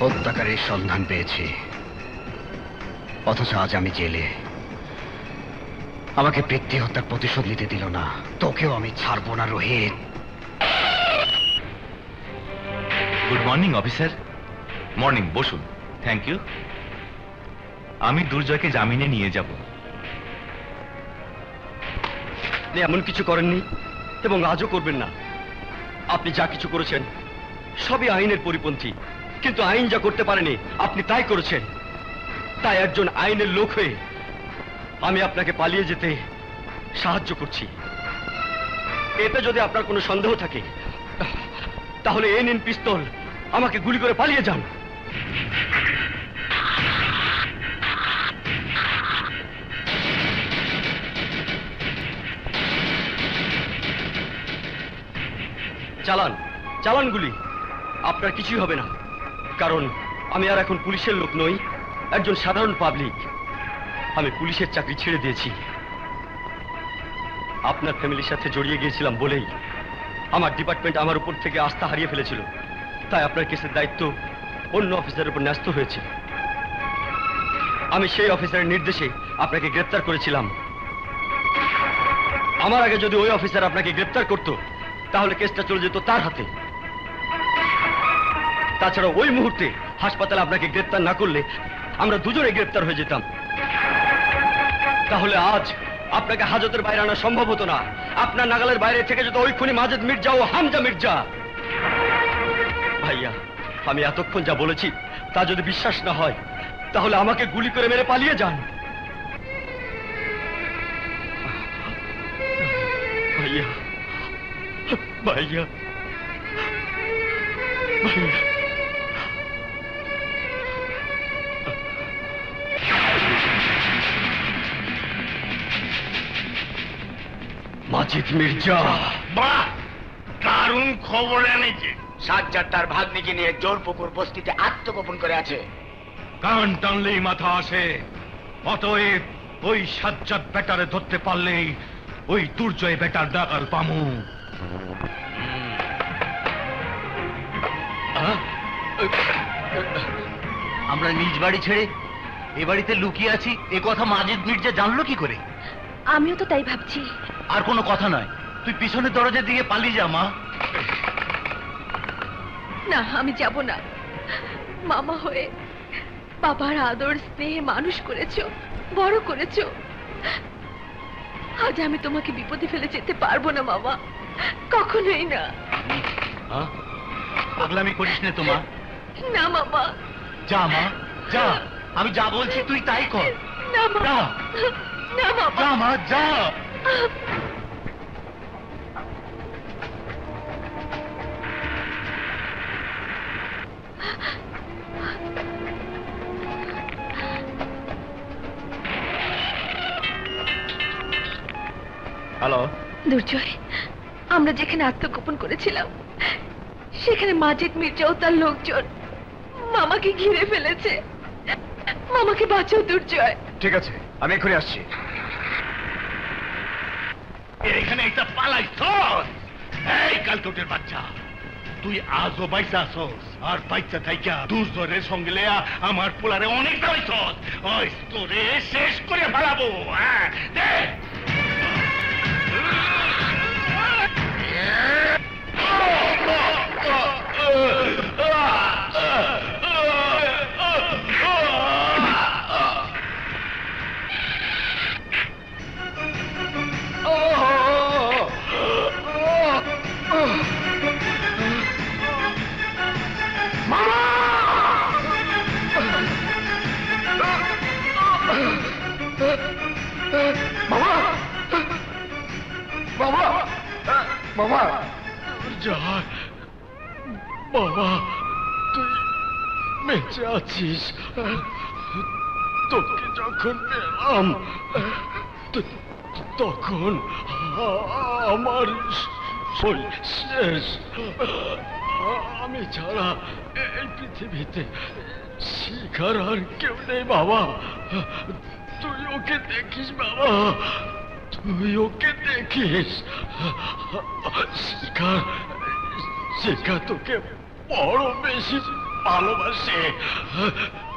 হত্যাকারীর সন্ধান পেয়েছি, অথচ আজ আমি জেলে। আমাকে পিতৃ হত্যার প্রতিশোধ নিতে দিল না। তোকেও আমি ছাড়বো না Rohit. Good morning officer. Morning, বসুন। Thank you. আমি দুর্জয়কে জামিনে নিয়ে যাব। এমন কিছু করেননি এবং আজও করবেন না। আপনি যা কিছু করেছেন সবই আইনের পরিপন্থী, কিন্তু আইন যা করতে পারেনি আপনি তাই করেছেন। তাই একজন আইনের লোক হয়ে আমি আপনাকে পালিয়ে যেতে সাহায্য করছি। এতে যদি আপনার কোনো সন্দেহ থাকে তাহলে এই নিন পিস্তল, আমাকে গুলি করে পালিয়ে যান। চালান চালান গুলি, আপনার কিছুই হবে না, কারণ আমি আর এখন পুলিশের লোক নই, একজন সাধারণ পাবলিক। আমি পুলিশের চাকরি ছেড়ে দিয়েছি। আপনার ফ্যামিলির সাথে জড়িয়ে গিয়েছিলাম বলেই আমার ডিপার্টমেন্ট আমার উপর থেকে আস্থা হারিয়ে ফেলেছিল। তাই আপনার কেসের দায়িত্ব অন্য অফিসারের উপর ন্যস্ত হয়েছে। আমি সেই অফিসারের নির্দেশে আপনাকে গ্রেপ্তার করেছিলাম। আমার আগে যদি ওই অফিসার আপনাকে গ্রেপ্তার করত তাহলে কেসটা চলে যেত তার হাতে। তাছাড়া ওই মুহূর্তে হাসপাতালে আপনাকে গ্রেপ্তার না করলে আমরা দুজনে গ্রেপ্তার হয়ে যেতাম। তাহলে আজ আপনাকে হাজতের বাইরে আনা সম্ভব হতো না। আপনার নাগালের বাইরে থেকে যেত ওই খুনি মাজেদ মির্জা ও হামজা মির্জা। ভাইয়া, আমি এতক্ষণ যা বলেছি তা যদি বিশ্বাস না হয় তাহলে আমাকে গুলি করে মেরে পালিয়ে যান। ভাইয়া ভাইয়া ভাইয়া, মাজিদ মির্জা। বাহ, দারুণ খবর এনেছে। সাজ্জাদ তার ভাগ্নিকে নিয়ে জোরপুকুর বস্তিতে আত্মগোপন করে আছে। কান টানলেই মাথা আসে। অতএব ওই সাজ্জাদ বেটারে ধরতে পারলেই ওই দুর্জয় বেটার ডাকাল পামু। আমরা নিজ বাড়ি ছেড়ে এ বাড়িতে লুকিয়ে আছি, এ কথা মাজিদ মির্জা জানলো কি করে? আমিও তো তাই ভাবছি। আর কোনো কথা নয়, তুই পিছনের দরজার দিকে পালিয়ে যা মা। না, আমি যাব না। মামা হয়ে বাবার আদর স্নেহে মানুষ করেছো, বড় করেছো। আজ আমি তোমাকে বিপদে ফেলে যেতে পারবো না মামা, কখনোই না। পাগলামি করিস না তোমা। না মামা। যা মা যা, আমি যা বলছি তুই তাই কর। না মামা, না মামা। যা মা যা। হ্যালো দুর্জয়, আমরা যেখানে আত্মগোপন করেছিলাম সেখানে মাজিদ মির্জা ও তার লোকজন মামাকে ঘিরে ফেলেছে। মামাকে বাঁচাও দুর্জয়। ঠিক আছে, আমি এখনই আসছি। এখানে একটা পালাইছ। এই কালকোটের বাচ্চা, তুই আজও বাইসা আসস, আর বাইচা থাইকা দুর্জয়ের সঙ্গে লেয়া আমার পোলারে অনেক দাঁড়াইছস। ওই তোরে শেষ করে ফেলাবো। হ্যাঁ, দেখ বাবা, বাবা, তুই বেঁচে আছিস। তোকে যখন পেলাম তখন আমার শরীর শেষ। আমি ছাড়া এই পৃথিবীতে শিখার আর কেউ নেই বাবা। তুই ওকে দেখিস বাবা, তুই ওকে দেখিস। শিখা তোকে বড় বেশি ভালোবাসে,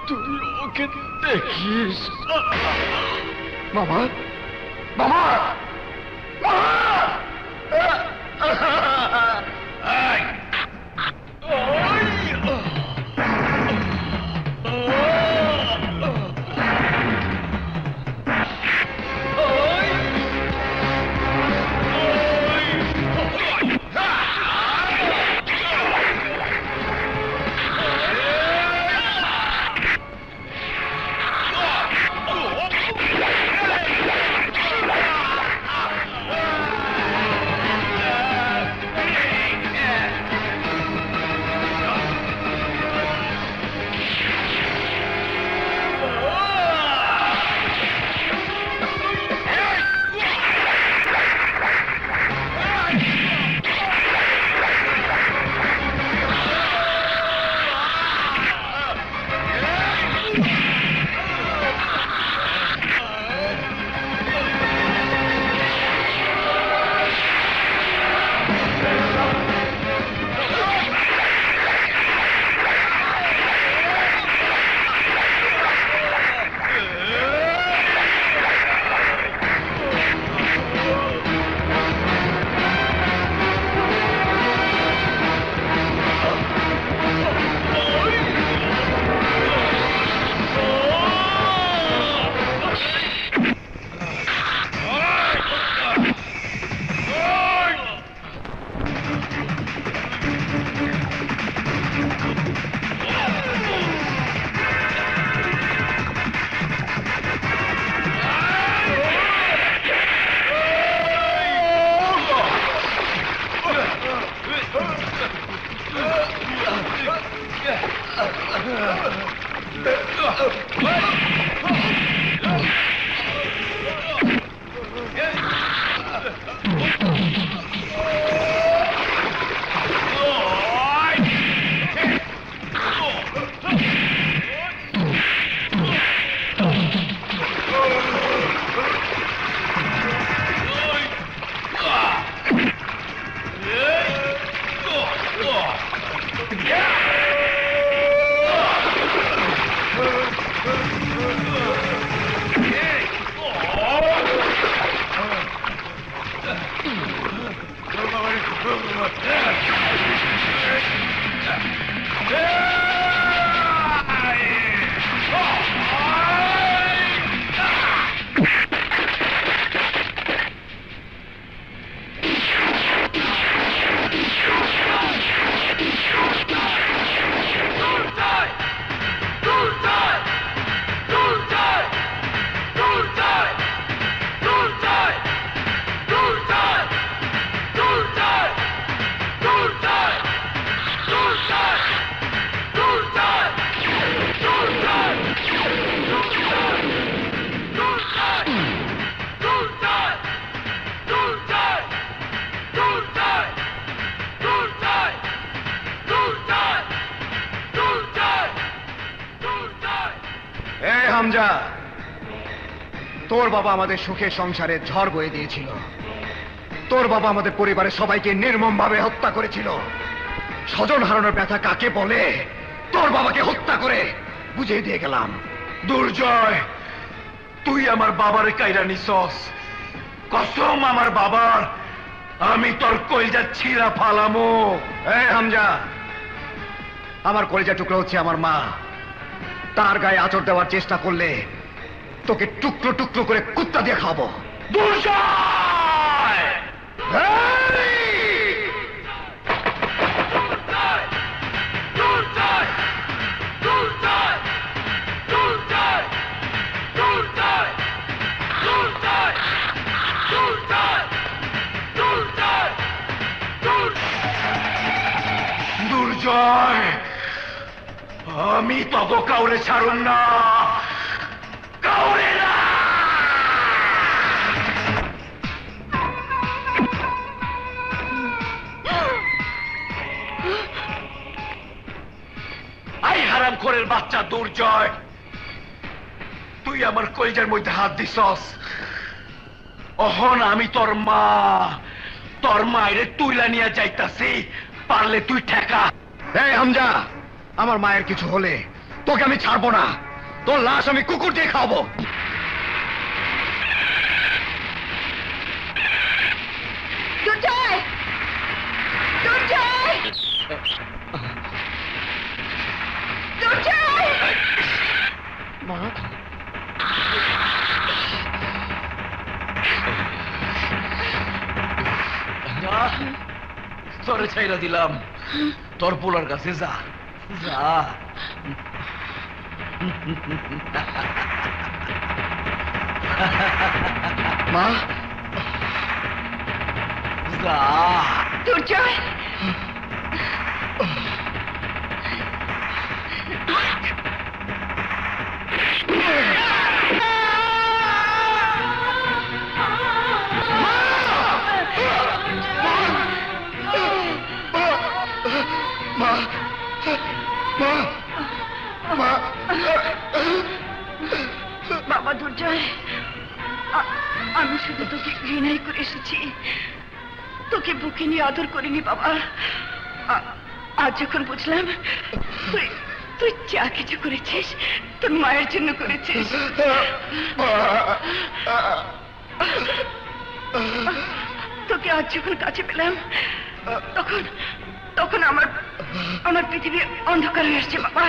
তুই ওকে দেখিস। মামা, মামা, হামজা, তোর বাবা আমাদের সুখের সংসারে ঝড় বয়ে দিয়েছিল। তোর বাবা আমাদের পরিবারের সবাইকে নির্মমভাবে হত্যা করেছিল। স্বজন হারানোর ব্যথা কাকে বলে তোর বাবাকে হত্যা করে বুঝিয়ে দিয়ে গেলাম। দুর্জয়, তুই আমার বাবার কাইরা নিছস। কসম আমার বাবার, আমি তোর কলিজা ছিঁড়া ফালামো। এই হামজা, আমার কলিজা টুকরো হচ্ছে আমার মা। তার গায়ে আঁচড় দেওয়ার চেষ্টা করলে তোকে টুকরো টুকরো করে কুত্তা দিয়ে খাবো। দুর্জয়! দুর্জয়, আমি তবে কাউরে ছাড়ুন না, কাউরে না। আই হারামখোরের বাচ্চা দুর্জয়, তুই আমার কলিজার মধ্যে হাত দিছস। অহন আমি তোর মায়েরে তুইলা নিয়ে যাইতাছি, পারলে তুই ঠেকা। এই হামজা, আমার মায়ের কিছু হলে তোকে আমি ছাড়বো না, তোর লাশ আমি কুকুর দিয়ে খাওয়াবো। দুর্জয়! দুর্জয়! দুর্জয়! মা, তোরে ছাইরা দিলাম, তোর পোলার কাছে যা যা। মা, যা। দুর্জয়! মা, মা, মা, বাবা দুর্জয়, আমি শুধু তোকে ঘৃণাই করে এসেছি, তোকে বুকে নিয়ে আদর করিনি বাবা। আজ যখন বুঝলাম তুই তুই যা কিছু করেছিস তোর মায়ের জন্য করেছিস, তোকে আজ যখন কাছে পেলাম তখন তখন আমার আমার পৃথিবী অন্ধকার হয়ে আসছে বাবা।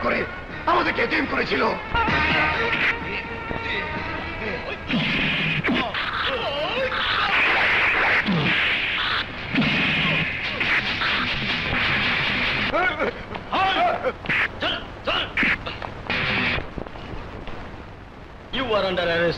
করে আমাদেরকে এতিম করেছিল।